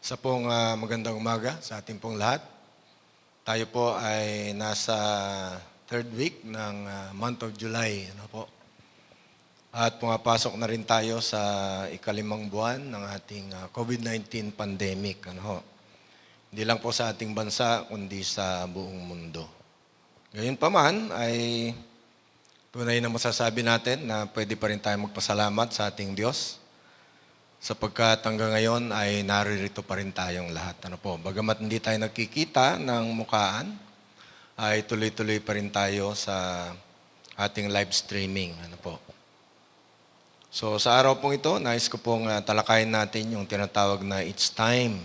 Sa pong magandang umaga sa ating pong lahat. Tayo po ay nasa third week ng month of July. At pumapasok na rin tayo sa ikalimang buwan ng ating COVID-19 pandemic. Hindi lang po sa ating bansa, kundi sa buong mundo. Gayunpaman ay tunay na masasabi natin na pwede pa rin tayo magpasalamat sa ating Diyos sapagkat hanggang ngayon ay naririto pa rin tayong lahat. Bagamat hindi tayo nagkikita ng mukhaan, ay tuloy-tuloy pa rin tayo sa ating live streaming. So sa araw pong ito, nais ko pong talakayin natin yung tinatawag na it's time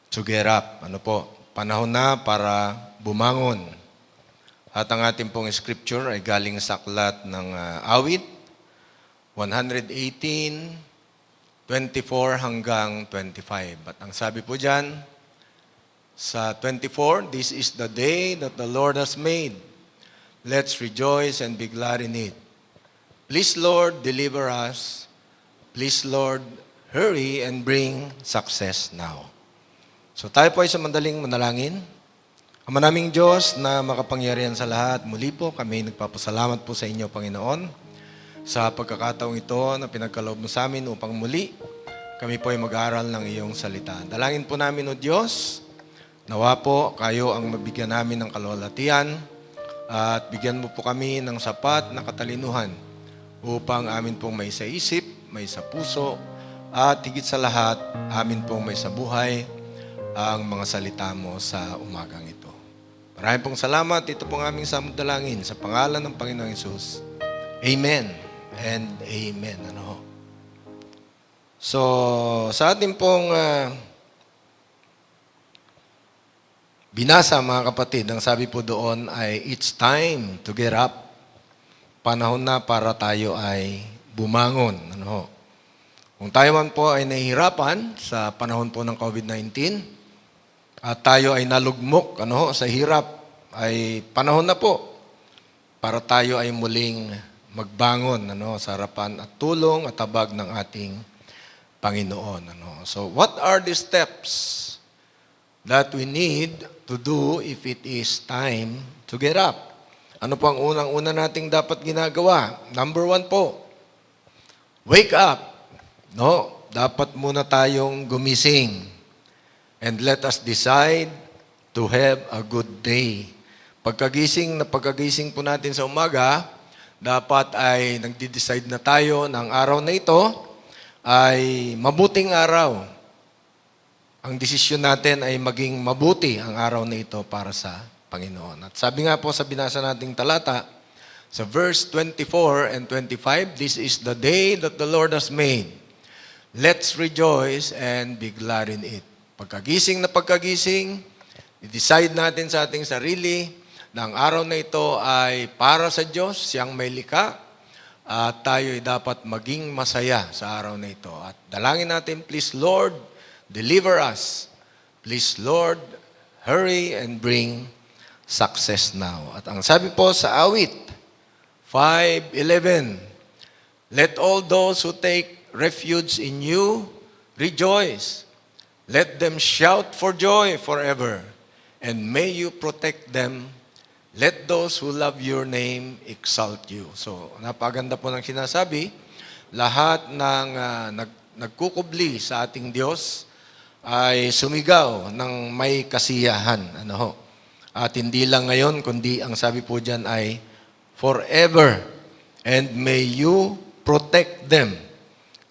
to get up. Panahon na para bumangon. At ang ating pong scripture ay galing sa aklat ng Awit, 118, 24 hanggang 25. At ang sabi po dyan, sa 24, this is the day that the Lord has made. Let's rejoice and be glad in it. Please, Lord, deliver us. Please, Lord, hurry and bring success now. So tayo po ay sa mandaling manalangin. Ama naming Diyos na makapangyarihan sa lahat, muli po kami nagpapasalamat po sa inyo, Panginoon, sa pagkakataong ito na pinagkaloob mo sa amin upang muli kami po ay mag-aaral ng iyong salita. Dalangin po namin, O Diyos, nawa po kayo ang mabigyan namin ng kalwalhatian at bigyan mo po kami ng sapat na katalinuhan upang amin pong may sa isip, may sa puso at higit sa lahat, amin pong may sa buhay ang mga salita mo sa umagang ito. Maraming pong salamat. Ito pong aming samudalangin sa pangalan ng Panginoong Hesus. Amen and amen. So, sa ating pong binasa, mga kapatid, ang sabi po doon ay, it's time to get up. Panahon na para tayo ay bumangon. Kung tayo man po ay nahihirapan sa panahon po ng COVID-19 at tayo ay nalugmok sa hirap, ay panahon na po para tayo ay muling magbangon sa harapan at tulong at tabag ng ating Panginoon. So what are the steps that we need to do if it is time to get up? Ano po ang unang-una nating dapat ginagawa? Number 1 po, wake up. Dapat muna tayong gumising. And let us decide to have a good day. Pagkagising po natin sa umaga, dapat ay nagde-decide na tayo ng araw na ito ay mabuting araw. Ang desisyon natin ay maging mabuti ang araw na ito para sa Panginoon. At sabi nga po sa binasa nating talata, sa verse 24 and 25, this is the day that the Lord has made. Let's rejoice and be glad in it. Pagkagising, i-decide natin sa ating sarili na ang araw na ito ay para sa Diyos, siyang may likha, at tayo ay dapat maging masaya sa araw na ito. At dalangin natin, please Lord, deliver us. Please Lord, hurry and bring success now. At ang sabi po sa Awit 5:11, let all those who take refuge in you rejoice. Let them shout for joy forever, and may you protect them. Let those who love your name exalt you. So, napaganda po ng sinasabi, lahat ng nagkukubli sa ating Diyos ay sumigaw ng may kasiyahan. At hindi lang ngayon, kundi ang sabi po dyan ay forever. And may you protect them.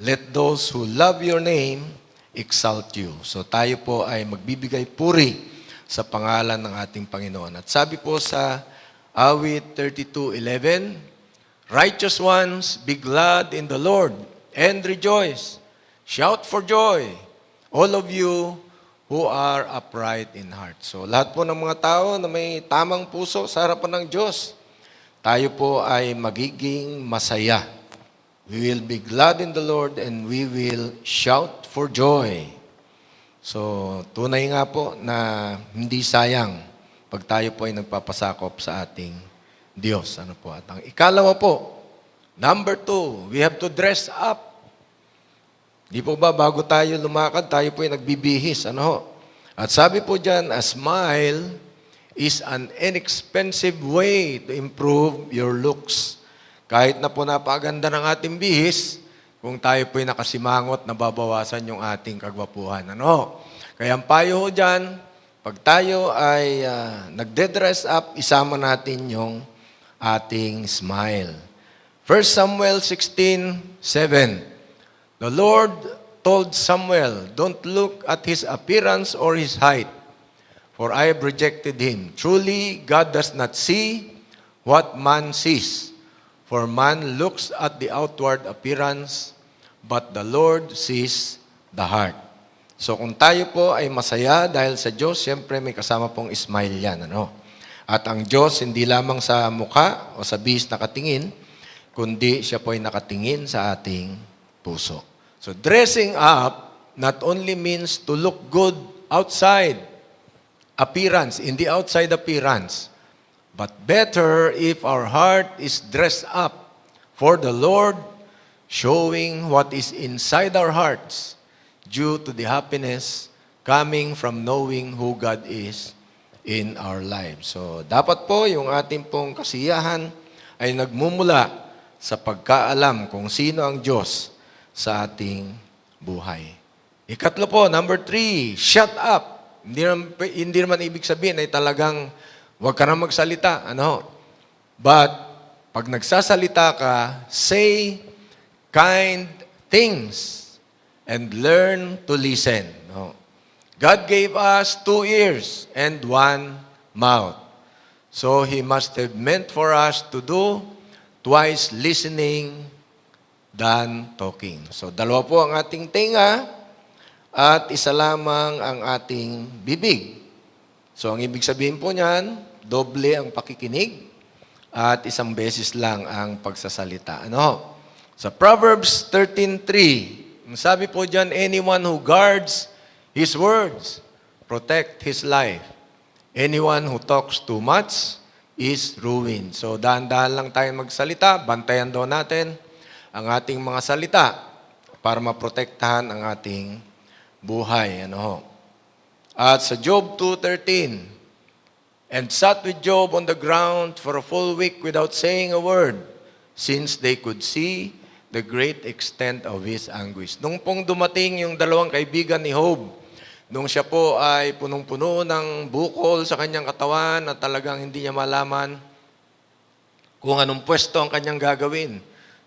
Let those who love your name exalt you. So, tayo po ay magbibigay puri sa pangalan ng ating Panginoon. At sabi po sa Awit 32:11, righteous ones, be glad in the Lord and rejoice. Shout for joy, all of you who are upright in heart. So lahat po ng mga tao na may tamang puso sa harapan ng Diyos, tayo po ay magiging masaya. We will be glad in the Lord and we will shout for joy. So, tunay nga po na hindi sayang pag tayo po ay nagpapasakop sa ating Diyos. At ang ikalawa po, number 2, we have to dress up. Di po ba bago tayo lumakad, tayo po ay nagbibihis, ano ho? At sabi po dyan, a smile is an inexpensive way to improve your looks. Kahit na po napaganda ng ating bihis, kung tayo po ay nakasimangot, nababawasan yung ating kagwapuhan. Ano? Kaya ang payo ho dyan, pag tayo ay nagde-dress up, isama natin yung ating smile. 1 Samuel 16:7. The Lord told Samuel, don't look at his appearance or his height, for I have rejected him. Truly, God does not see what man sees. For man looks at the outward appearance, but the Lord sees the heart. So kung tayo po ay masaya dahil sa Diyos, siyempre may kasama pong smile yan. Ano? At ang Diyos, hindi lamang sa mukha o sa bihis nakatingin, kundi siya po ay nakatingin sa ating puso. So dressing up not only means to look good outside appearance, in the outside appearance, but better if our heart is dressed up for the Lord, showing what is inside our hearts due to the happiness coming from knowing who God is in our lives. So dapat po yung ating pong kasiyahan ay nagmumula sa pagkaalam kung sino ang Diyos sa ating buhay. Ikatlo po, number 3, shut up. Hindi naman ibig sabihin ay talagang huwag ka na magsalita. Ano? But, pag nagsasalita ka, say kind things and learn to listen. No? God gave us 2 ears and 1 mouth. So, He must have meant for us to do twice listening than talking. So, dalawa po ang ating tenga at isa lamang ang ating bibig. So, ang ibig sabihin po niyan, doble ang pakikinig at isang beses lang ang pagsasalita. Ano? Sa Proverbs 13:3, sabi po diyan, anyone who guards his words, protect his life. Anyone who talks too much is ruined. So, dahan-dahan lang tayo magsalita, bantayan daw natin ang ating mga salita para maprotektahan ang ating buhay. Ano ho? At sa Job 2:13, and sat with Job on the ground for a full week without saying a word, since they could see the great extent of his anguish. Nung pong dumating yung dalawang kaibigan ni Job, nung siya po ay punong-puno ng bukol sa kanyang katawan at talagang hindi niya malaman kung anong pwesto ang kanyang gagawin.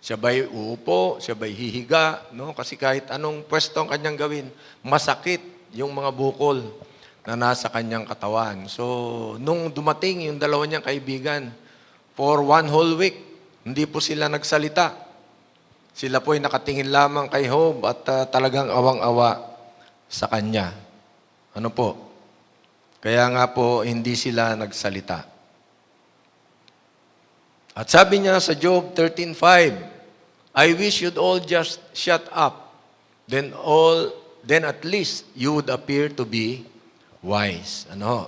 Siya ba'y uupo, siya ba'y hihiga, no? Kasi kahit anong pwesto ang kanyang gawin, masakit yung mga bukol na nasa kanyang katawan. So, nung dumating yung dalawa niyang kaibigan, for 1 whole week, hindi po sila nagsalita. Sila po ay nakatingin lamang kay Job at talagang awang-awa sa kanya. Ano po? Kaya nga po, hindi sila nagsalita. At sabi niya sa Job 13:5, I wish you'd all just shut up. Then at least you would appear to be wise. Ano?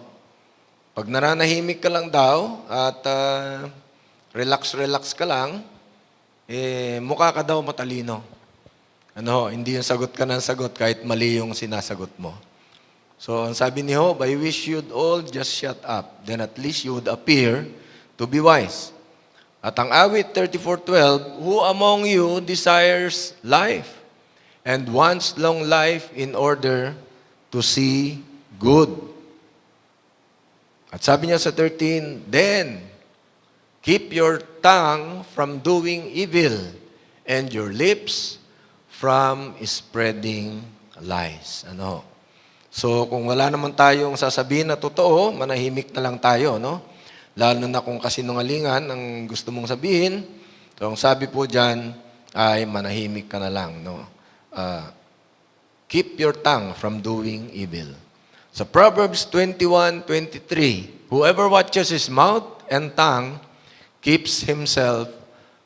Pag nananahimik ka lang daw at relax ka lang, mukha ka daw matalino. Ano? Hindi yung sagot ka ng sagot kahit mali yung sinasagot mo. So, ang sabi ni Job, I wish you'd all just shut up. Then at least you would appear to be wise. At ang awit 34:12, who among you desires life and wants long life in order to see good? At sabi niya sa 13, then keep your tongue from doing evil and your lips from spreading lies. Ano? So, kung wala naman tayong sasabihin na totoo, manahimik na lang tayo, no? Lalo na kung kasinungalingan ang gusto mong sabihin. So, ang sabi po dyan ay manahimik ka na lang. No? Keep your tongue from doing evil. Sa Proverbs 21:23, whoever watches his mouth and tongue keeps himself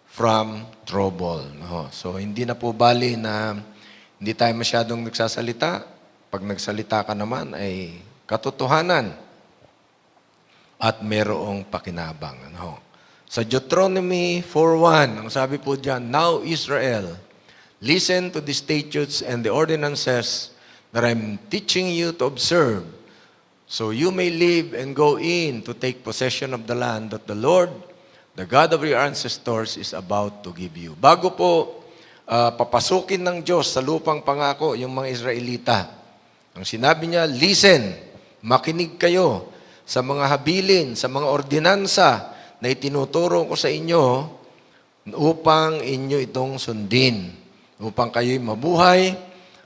from trouble. No? So, hindi na po bali na hindi tayo masyadong nagsasalita. Pag nagsalita ka naman ay katotohanan at merong pakinabang. Ano? Sa Deuteronomy 4:1, ang sabi po dyan, now Israel, Listen to the statutes and the ordinances that I'm teaching you to observe, so you may live and go in to take possession of the land that the Lord, the God of your ancestors, is about to give you. Bago po papasukin ng Diyos sa lupang pangako yung mga Israelita, ang sinabi niya, listen, makinig kayo sa mga habilin, sa mga ordinansa na itinuturo ko sa inyo upang inyo itong sundin, upang kayo'y mabuhay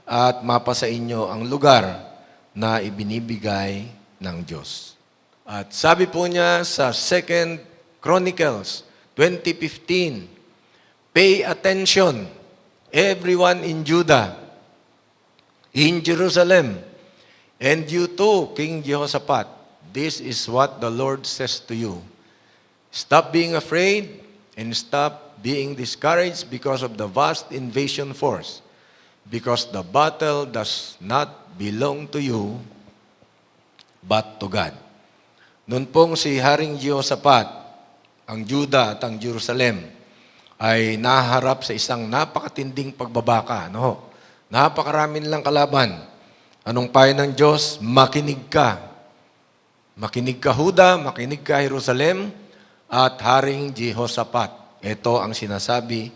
at mapasa inyo ang lugar na ibinibigay ng Diyos. At sabi po niya sa 2 Chronicles 20:15, pay attention, everyone in Judah, in Jerusalem, and you too, King Jehoshaphat, this is what the Lord says to you. Stop being afraid and stop being discouraged because of the vast invasion force, because the battle does not belong to you, but to God. Noon pong si Haring Jehoshaphat, ang Juda at ang Jerusalem, ay naharap sa isang napakatinding pagbabaka. No? Napakarami nilang kalaban. Anong payo ng Diyos? Makinig ka. Makinig ka, Huda, makinig ka, Jerusalem, at Haring Jehoshaphat. Ito ang sinasabi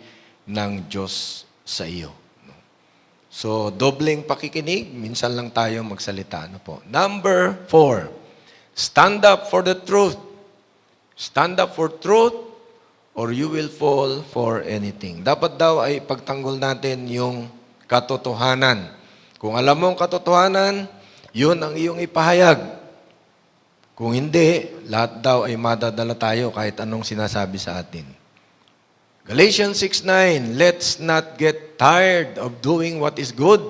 ng Diyos sa iyo. So, dobleng pakikinig, minsan lang tayo magsalita. Ano po? Number 4, stand up for the truth. Stand up for truth or you will fall for anything. Dapat daw ay pagtanggol natin yung katotohanan. Kung alam mo ang katotohanan, yun ang iyong ipahayag. Kung hindi, lahat daw ay madadala tayo kahit anong sinasabi sa atin. Galatians 6:9, let's not get tired of doing what is good,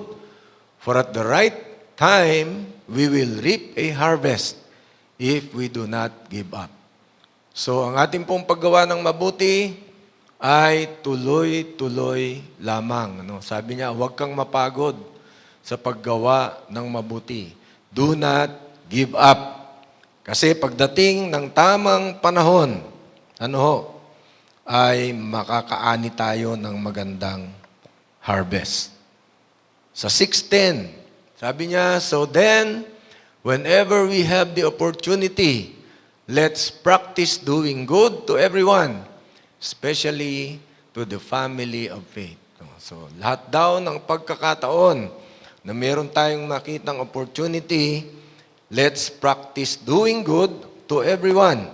for at the right time, we will reap a harvest if we do not give up. So, ang ating pong paggawa ng mabuti ay tuloy-tuloy lamang. Ano? Sabi niya, huwag kang mapagod sa paggawa ng mabuti. Do not give up. Kasi pagdating ng tamang panahon, ay makakaani tayo ng magandang harvest. Sa 6:10, sabi niya, so then, whenever we have the opportunity, let's practice doing good to everyone, especially to the family of faith. So, lahat daw ng pagkakataon na meron tayong nakitang opportunity, let's practice doing good to everyone,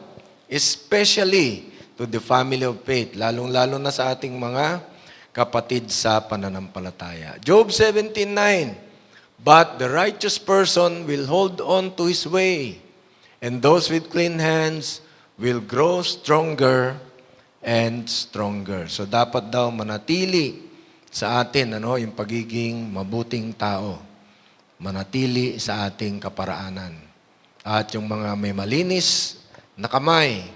especially to the family of faith, lalong-lalo na sa ating mga kapatid sa pananampalataya. Job 17:9, but the righteous person will hold on to his way, and those with clean hands will grow stronger and stronger. So dapat daw manatili sa atin yung pagiging mabuting tao. Manatili sa ating kaparaanan. At yung mga may malinis na kamay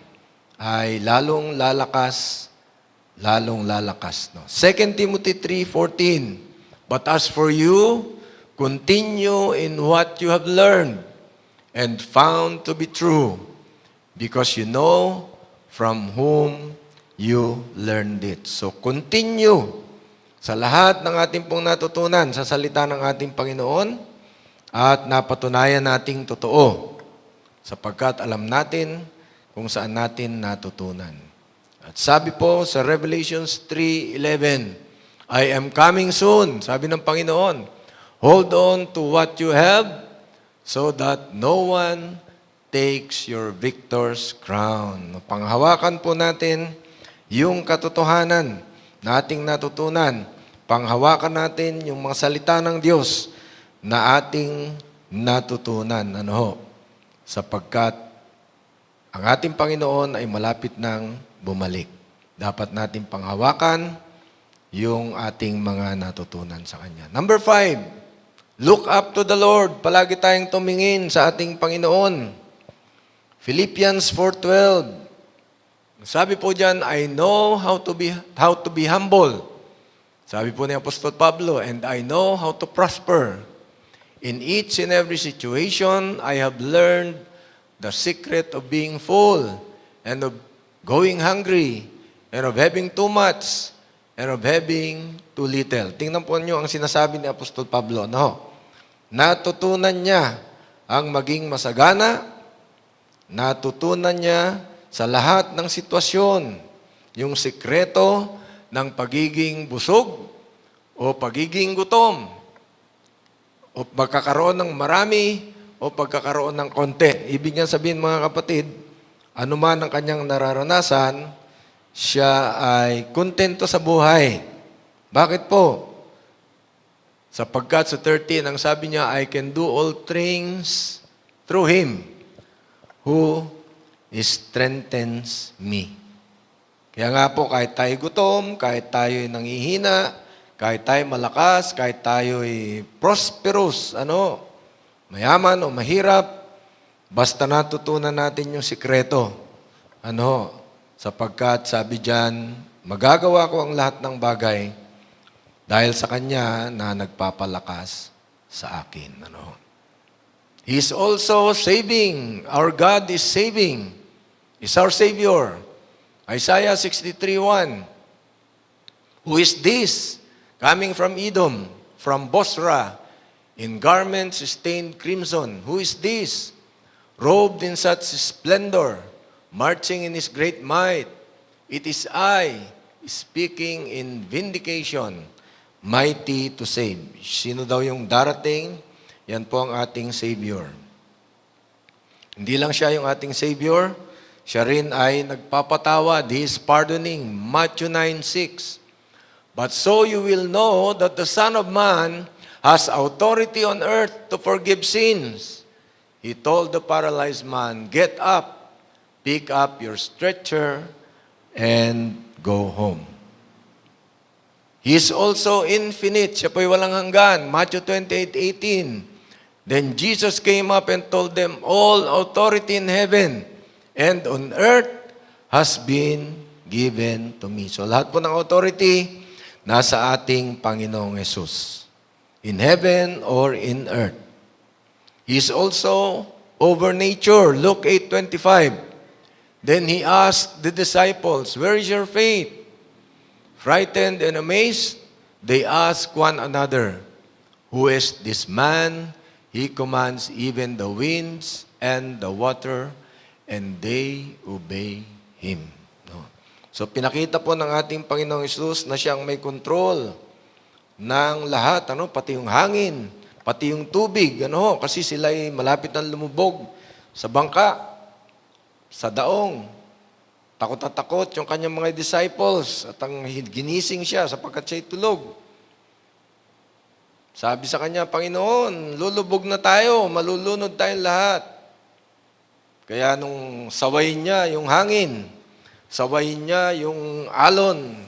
ay lalong lalakas. No? 2 Timothy 3:14, but as for you, continue in what you have learned and found to be true, because you know from whom you learned it. So continue sa lahat ng ating pong natutunan sa salita ng ating Panginoon, at napatunayan nating totoo sapagkat alam natin kung saan natin natutunan. At sabi po sa Revelations 3:11, I am coming soon, sabi ng Panginoon. Hold on to what you have so that no one takes your victor's crown. Panghawakan po natin yung katotohanan na ating natutunan. Panghawakan natin yung mga salita ng Diyos na ating natutunan. Sapagkat ang ating Panginoon ay malapit nang bumalik. Dapat natin panghawakan yung ating mga natutunan sa Kanya. Number 5, look up to the Lord. Palagi tayong tumingin sa ating Panginoon. Philippians 4:12. Sabi po diyan, I know how to be humble. Sabi po ni Apostol Pablo, and I know how to prosper. In each and every situation, I have learned the secret of being full and of going hungry and of having too much. and of having too little. Tingnan po niyo ang sinasabi ni Apostol Pablo. No? Natutunan niya ang maging masagana, natutunan niya sa lahat ng sitwasyon yung sikreto ng pagiging busog o pagiging gutom o pagkakaroon ng marami o pagkakaroon ng konti. Ibig niya sabihin mga kapatid, anuman ang kanyang nararanasan, siya ay kontento sa buhay. Bakit po? Sapagkat sa 13, ang sabi niya, I can do all things through Him who strengthens me. Kaya nga po, kahit tayo gutom, kahit tayo nangihina, kahit tayo malakas, kahit tayo prosperous, mayaman o mahirap, basta natutunan natin yung sikreto. Sapagkat sabi diyan, magagawa ko ang lahat ng bagay dahil sa Kanya na nagpapalakas sa akin. He is also saving. Our God is saving. Is our Savior. Isaiah 63:1. Who is this? Coming from Edom, from Bosra, in garments stained crimson. Who is this? Robed in such splendor, marching in His great might. It is I, speaking in vindication, mighty to save. Sino daw yung darating? Yan po ang ating Savior. Hindi lang siya yung ating Savior, siya rin ay nagpapatawad. He is pardoning. Matthew 9:6. But so you will know that the Son of Man has authority on earth to forgive sins. He told the paralyzed man, get up, pick up your stretcher, and go home. He is also infinite. Siya po'y walang hanggan. Matthew 28:18. Then Jesus came up and told them, all authority in heaven and on earth has been given to me. So lahat po ng authority nasa ating Panginoong Hesus. In heaven or in earth. He is also over nature. Luke 8:25. Then He asked the disciples, where is your faith? Frightened and amazed, they asked one another, who is this man? He commands even the winds and the water, and they obey Him. So pinakita po ng ating Panginoong Hesus na siyang may control ng lahat, pati yung hangin, pati yung tubig, kasi sila ay malapit na lumubog sa bangka, sa daong. Takot na takot yung kanyang mga disciples at ang ginising siya sapagkat siya'y tulog. Sabi sa kanya, Panginoon, lulubog na tayo, malulunod tayong lahat. Kaya nung sawayin niya yung hangin, sawayin niya yung alon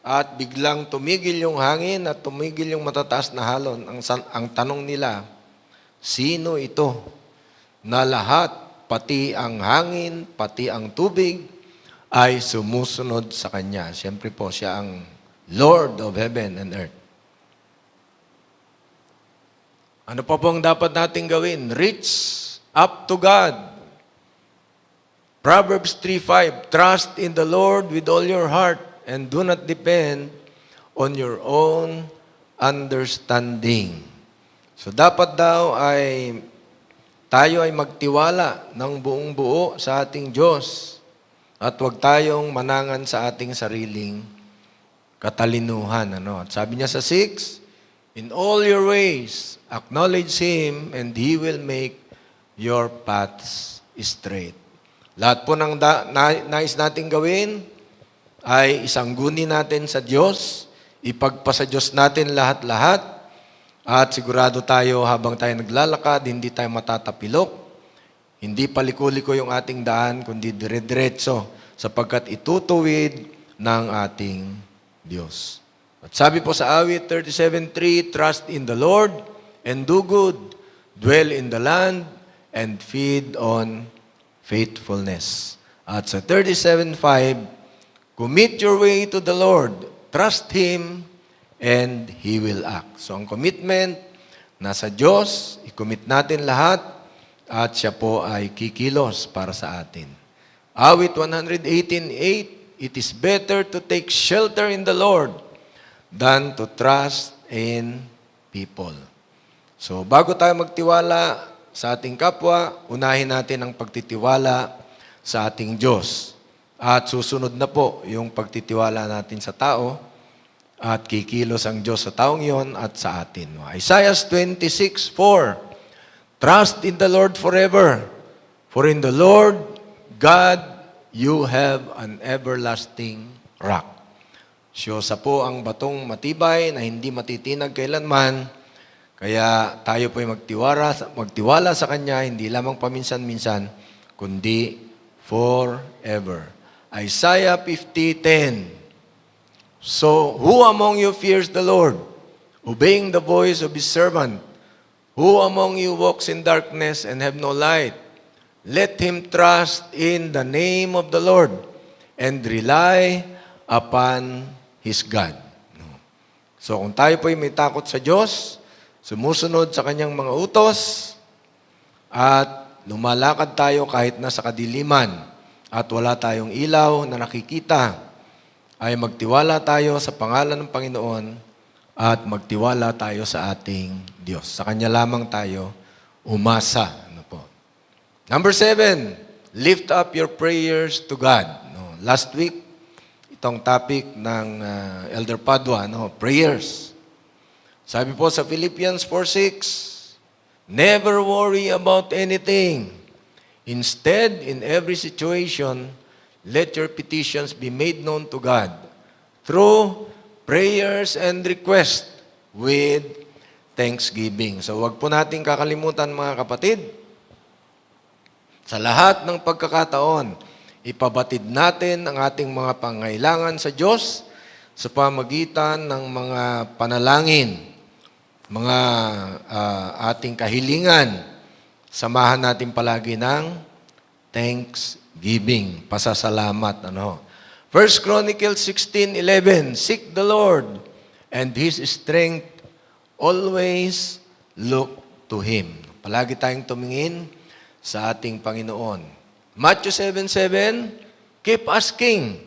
at biglang tumigil yung hangin at tumigil yung matataas na halon. Ang tanong nila, sino ito na lahat, pati ang hangin, pati ang tubig, ay sumusunod sa Kanya? Siyempre po, siya ang Lord of heaven and earth. Ano pa pong dapat natin gawin? Reach up to God. Proverbs 3:5, trust in the Lord with all your heart and do not depend on your own understanding. So dapat daw ay tayo ay magtiwala ng buong buo sa ating Diyos at huwag tayong manangan sa ating sariling katalinuhan. At sabi niya sa 6, in all your ways, acknowledge Him and He will make your paths straight. Lahat po ng nais natin gawin ay isangguni natin sa Diyos, ipagpasa Diyos natin lahat-lahat, at sigurado tayo habang tayo naglalakad, hindi tayo matatapilok, hindi paliko-liko yung ating daan, kundi dire-diretso, sapagkat itutuwid ng ating Diyos. At sabi po sa awit 37:3, trust in the Lord and do good, dwell in the land and feed on faithfulness. At sa 37:5, commit your way to the Lord, trust Him, and He will act. So ang commitment, nasa Diyos, i-commit natin lahat, at siya po ay kikilos para sa atin. Awit 118:8, it is better to take shelter in the Lord than to trust in people. So, bago tayo magtiwala sa ating kapwa, unahin natin ang pagtitiwala sa ating Diyos. At susunod na po yung pagtitiwala natin sa tao at kikilos ang Diyos sa taong yon at sa atin. Isaiah 26:4, trust in the Lord forever, for in the Lord God you have an everlasting rock. Siya po ang batong matibay na hindi matitinag kailanman, kaya tayo po ay magtiwala sa Kanya, hindi lamang paminsan-minsan, kundi forever. Isaiah 50:10. So, who among you fears the Lord, obeying the voice of His servant? Who among you walks in darkness and have no light? Let him trust in the name of the Lord and rely upon His God. So, kung tayo po ay may takot sa Diyos, sumusunod sa Kanyang mga utos, at lumalakad tayo kahit nasa kadiliman at wala tayong ilaw na nakikita, ay magtiwala tayo sa pangalan ng Panginoon at magtiwala tayo sa ating Diyos. Sa Kanya lamang tayo umasa. Number 7, lift up your prayers to God. Last week, itong topic ng Elder Padua, prayers. Sabi po sa Philippians 4:6, never worry about anything. Instead, in every situation, let your petitions be made known to God through prayers and requests with thanksgiving. So, wag po natin kakalimutan, mga kapatid, sa lahat ng pagkakataon, ipabatid natin ang ating mga pangailangan sa Diyos sa pamagitan ng mga panalangin, mga ating kahilingan. Samahan natin palagi ng thanksgiving, pasasalamat. 1 Chronicles 16:11, seek the Lord and His strength, always look to Him. Palagi tayong tumingin sa ating Panginoon. Matthew 7:7, keep asking,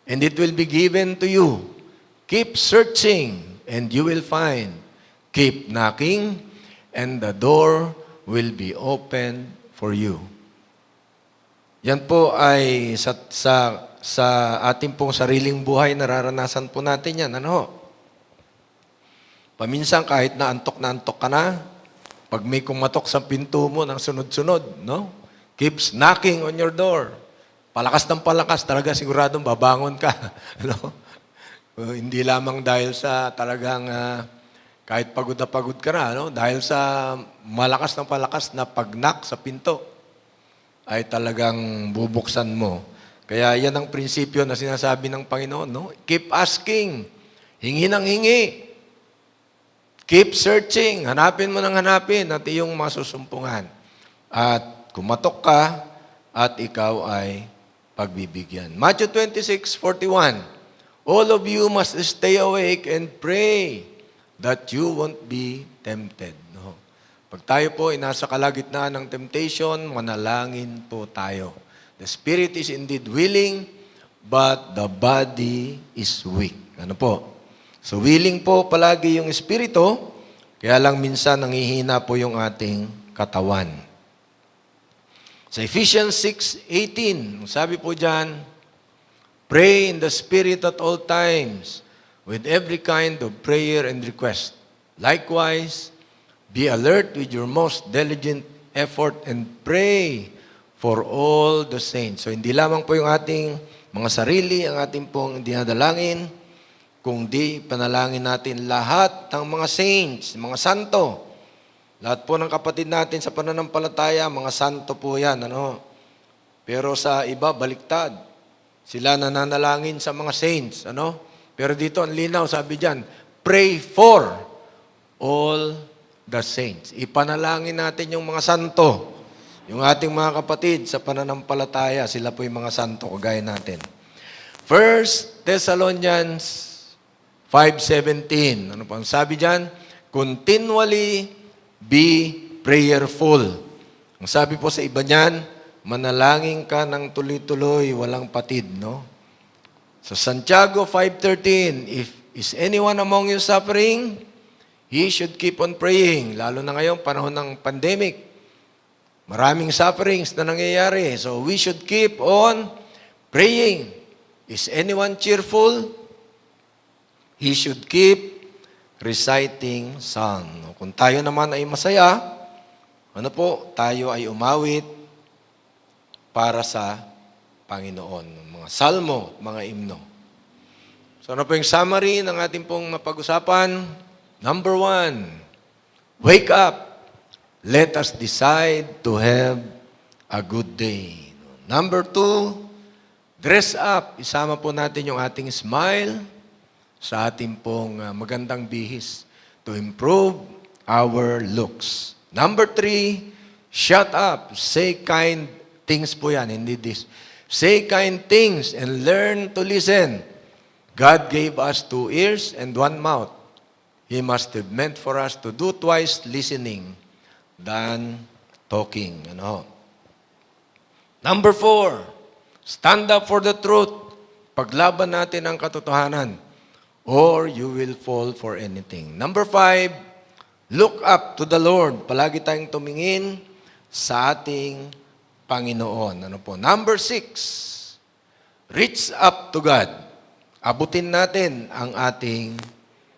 and it will be given to you. Keep searching, and you will find. Keep knocking, and the door will be opened for you. Yan po ay sa ating pong sariling buhay, nararanasan po natin yan. Paminsan kahit na antok ka na, pag may kumatok sa pinto mo ng sunod-sunod, keeps knocking on your door. Palakas ng palakas, talaga siguradong babangon ka. Hindi lamang dahil sa talagang kahit pagod ka na, dahil sa malakas ng palakas na pag-knock sa pinto, ay talagang bubuksan mo. Kaya yan ang prinsipyo na sinasabi ng Panginoon. Keep asking, hingi ng hingi. Keep searching, hanapin mo ng hanapin at iyong masusumpungan. At kumatok ka at ikaw ay pagbibigyan. Matthew 26:41, all of you must stay awake and pray that you won't be tempted. Pag tayo po ay nasa kalagitnaan ng temptation, manalangin po tayo. The spirit is indeed willing, but the body is weak. So willing po palagi yung espiritu, kaya lang minsan nanghihina po yung ating katawan. Sa Ephesians 6:18, sabi po dyan, pray in the Spirit at all times, with every kind of prayer and request. Likewise, be alert with your most diligent effort and pray for all the saints. So, hindi lamang po yung ating mga sarili, ang ating pong dinadalangin, kundi panalangin natin lahat ng mga saints, mga santo. Lahat po ng kapatid natin sa pananampalataya, mga santo po yan. Pero sa iba, baliktad. Sila nananalangin sa mga saints. Pero dito, ang linaw, sabi dyan, pray for all the saints. Ipanalangin natin yung mga santo. Yung ating mga kapatid sa pananampalataya, sila po yung mga santo, kagaya natin. 1 Thessalonians 5:17. Ano po ang sabi dyan? Continually be prayerful. Ang sabi po sa iba niyan, manalangin ka ng tuloy-tuloy, walang patid, Sa Santiago 5:13, Is anyone among you suffering? He should keep on praying. Lalo na ngayong panahon ng pandemic. Maraming sufferings na nangyayari. So we should keep on praying. Is anyone cheerful? He should keep reciting psalm. Kung tayo naman ay masaya, tayo ay umawit para sa Panginoon. Mga salmo, mga himno. So ano po yung summary ng ating pong mapag-usapan? Number 1, wake up. Let us decide to have a good day. Number 2, dress up. Isama po natin yung ating smile sa ating pong magandang bihis to improve our looks. Number 3, shut up. Say kind things po yan, hindi this. Say kind things and learn to listen. God gave us 2 ears and 1 mouth. He must have meant for us to do twice listening than talking. Number 4, stand up for the truth. Paglaban natin ang katotohanan, or you will fall for anything. Number 5, look up to the Lord. Palagi tayong tumingin sa ating Panginoon. Number 6, reach up to God. Abutin natin ang ating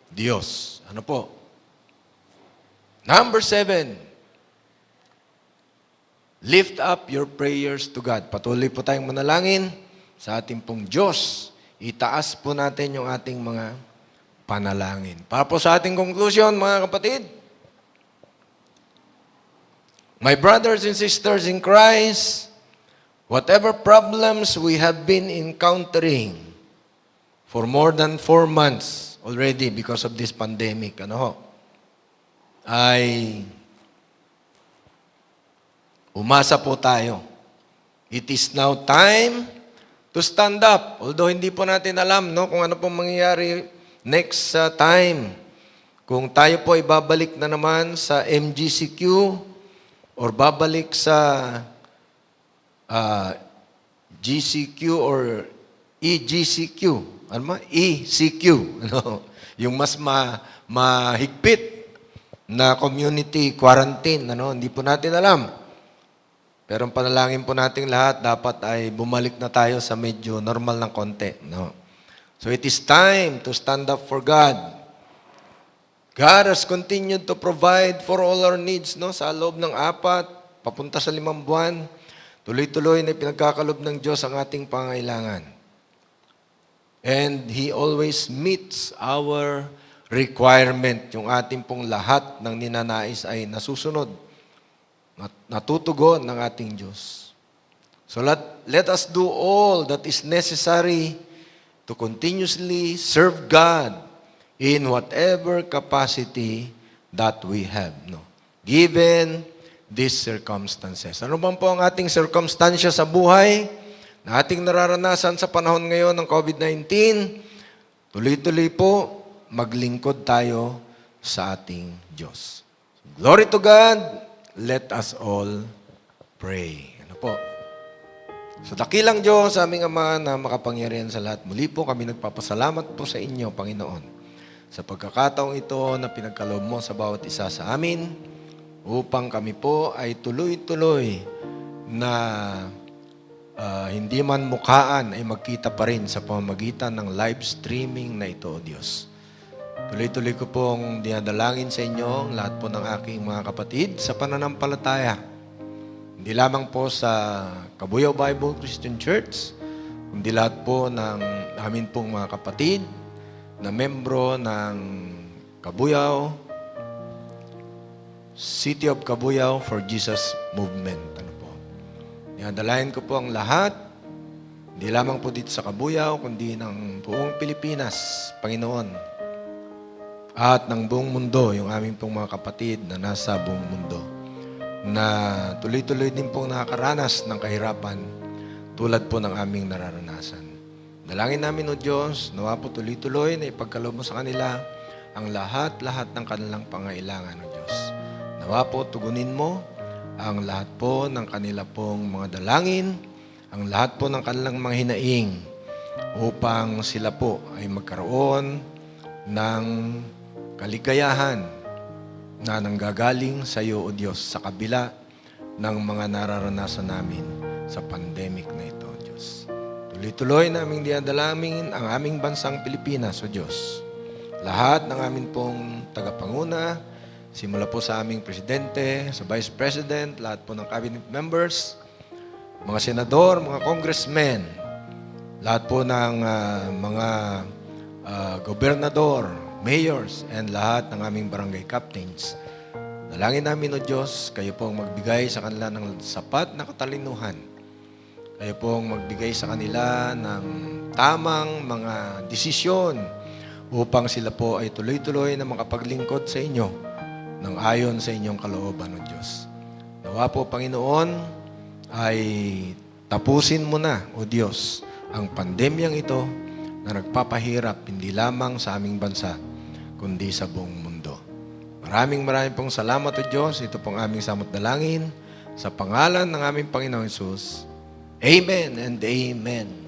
Diyos. Number 7, lift up your prayers to God. Patuloy po tayong manalangin sa ating pong Diyos. Itaas po natin yung ating mga panalangin. Para po sa ating conclusion, mga kapatid, my brothers and sisters in Christ, whatever problems we have been encountering for more than 4 months already because of this pandemic, ay umasa po tayo. It is now time to stand up. Although hindi po natin alam kung ano pong mangyayari next time. Kung tayo po ay babalik na naman sa MGCQ or babalik sa GCQ or EGCQ. ECQ. Yung mas mahigpit na community quarantine. Hindi po natin alam. Pero ang panalangin po nating lahat, dapat ay bumalik na tayo sa medyo normal ng konti. So it is time to stand up for God. God has continued to provide for all our needs sa loob ng 4, papunta sa 5 buwan. Tuloy-tuloy na pinagkakalob ng Diyos ang ating pangailangan. And He always meets our requirement. Yung ating pong lahat ng ninanais ay nasusunod. Natutugon ng ating Diyos. So let us do all that is necessary to continuously serve God in whatever capacity that we have. Given these circumstances. Ano bang po ang ating circumstansya sa buhay na ating nararanasan sa panahon ngayon ng COVID-19? Tuloy-tuloy po, maglingkod tayo sa ating Diyos. Glory to God. Let us all pray. Sa dakilang Diyos, aming Ama na makapangyarihan sa lahat, muli po kami nagpapasalamat po sa inyo, Panginoon, sa pagkakataong ito na pinagkaloob mo sa bawat isa sa amin, upang kami po ay tuloy-tuloy na hindi man mukhaan ay magkita pa rin sa pamamagitan ng live streaming na ito, O Diyos. Tuloy-tuloy ko pong dinadalangin sa inyo lahat po ng aking mga kapatid sa pananampalataya. Hindi lamang po sa Kabuyao Bible Christian Church, kundi lahat po ng amin pong mga kapatid na membro ng Kabuyao, City of Kabuyao for Jesus Movement. Dinadalayan ko po ang lahat, hindi lamang po dito sa Kabuyao, kundi ng buong Pilipinas, Panginoon. At ng buong mundo, yung aming pong mga kapatid na nasa buong mundo, na tuloy-tuloy din pong nakakaranas ng kahirapan tulad po ng aming nararanasan. Dalangin namin, O Diyos, nawa po tuloy-tuloy na ipagkaloob mo sa kanila ang lahat-lahat ng kanilang pangailangan, O Diyos. Nawa po tugunin mo ang lahat po ng kanila pong mga dalangin, ang lahat po ng kanilang mga hinaing upang sila po ay magkaroon ng kaligayahan na nanggagaling sa iyo, O Diyos, sa kabila ng mga nararanasan namin sa pandemic na ito, O Diyos. Tuloy-tuloy naming dinadalangin ang aming bansang Pilipinas, O Diyos. Lahat ng amin pong tagapanguna, simula po sa aming presidente, sa vice president, lahat po ng cabinet members, mga senador, mga congressmen, lahat po ng mga gobernador, mayors, and lahat ng aming barangay captains. Dalangin namin, O Diyos, kayo pong magbigay sa kanila ng sapat na katalinuhan. Kayo pong magbigay sa kanila ng tamang mga desisyon upang sila po ay tuloy-tuloy na makapaglingkod sa inyo ng ayon sa inyong kalooban, O Diyos. Nawa po, Panginoon, ay tapusin mo na, O Diyos, ang pandemyang ito na nagpapahirap hindi lamang sa aming bansa, kundi sa buong mundo. Maraming pong salamat, O Diyos. Ito pong aming samot dalangin sa pangalan ng aming Panginoong Hesus. Amen and amen.